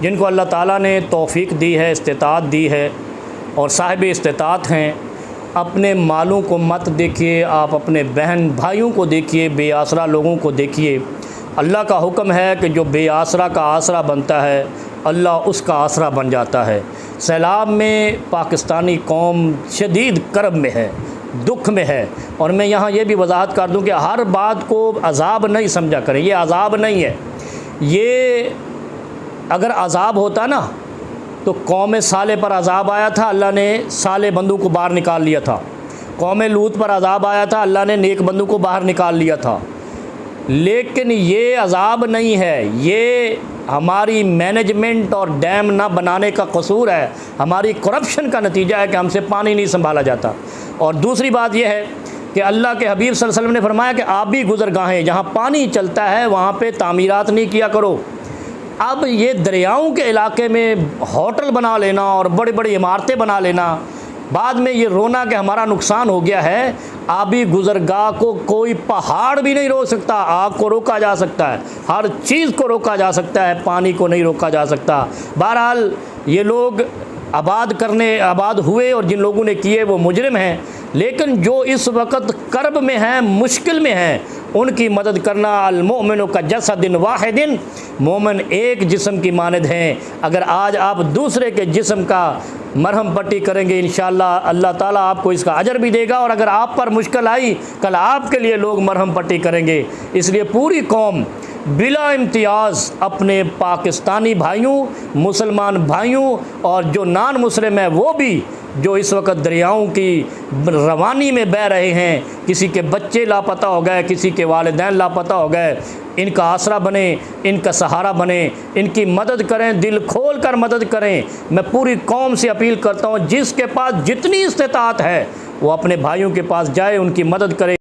जिनको अल्लाह ताला ने तौफ़ीक दी है, इस्तिताअत दी है और साहिब इस्तिताअत हैं, अपने मालों को मत देखिए, आप अपने बहन भाइयों को देखिए, बेआसरा लोगों को देखिए। अल्लाह का हुक्म है कि जो बेआसरा का आसरा बनता है, अल्लाह उसका आसरा बन जाता है। सैलाब में पाकिस्तानी कौम शदीद करब में है, दुख में है। और मैं यहाँ ये भी वजाहत कर दूँ कि हर बात को अज़ाब नहीं समझा करें, ये अज़ाब नहीं है। ये अगर अज़ाब होता ना तो कौम साले पर अज़ाब आया था, अल्लाह ने साले बंदू को बाहर निकाल लिया था। कौम लूत पर अज़ाब आया था, अल्लाह ने नेक बंदू को बाहर निकाल लिया था। लेकिन ये अज़ाब नहीं है, ये हमारी मैनेजमेंट और डैम ना बनाने का कसूर है, हमारी करप्शन का नतीजा है कि हमसे पानी नहीं संभाला जाता। और दूसरी बात यह है कि अल्लाह के हबीब सल्लल्लाहु अलैहि वसल्लम ने फरमाया कि आबी गुज़रगाहें जहाँ पानी चलता है वहाँ पे तामीरात नहीं किया करो। अब ये दरियाओं के इलाके में होटल बना लेना और बड़ी बड़ी इमारतें बना लेना, बाद में ये रोना कि हमारा नुकसान हो गया है। आबी गुज़रगाह को कोई पहाड़ भी नहीं रोक सकता। आग को रोका जा सकता है, हर चीज़ को रोका जा सकता है, पानी को नहीं रोका जा सकता। बहरहाल ये लोग आबाद हुए और जिन लोगों ने किए वो मुजरिम हैं। लेकिन जो इस वक्त कर्ब में हैं, मुश्किल में हैं, उनकी मदद करना। अल-मोमिनु का जसदिन वाहिदिन, मोमिन एक जिस्म की मानद हैं। अगर आज आप दूसरे के जिस्म का मरहम पट्टी करेंगे, इंशाअल्लाह अल्लाह ताला आपको इसका अजर भी देगा। और अगर आप पर मुश्किल आई, कल आपके लिए लोग मरहम पट्टी करेंगे। इसलिए पूरी कौम बिला इम्तियाज़ अपने पाकिस्तानी भाइयों, मुसलमान भाइयों और जो नान मुस्लिम है वो भी, जो इस वक्त दरियाओं की रवानी में बह रहे हैं, किसी के बच्चे लापता हो गए, किसी के वालिदैन लापता हो गए, इनका आसरा बने, इनका सहारा बने, इनकी मदद करें, दिल खोल कर मदद करें। मैं पूरी कौम से अपील करता हूँ, जिसके पास जितनी इस्तिताअत है वो अपने भाइयों के पास जाए, उनकी मदद करे।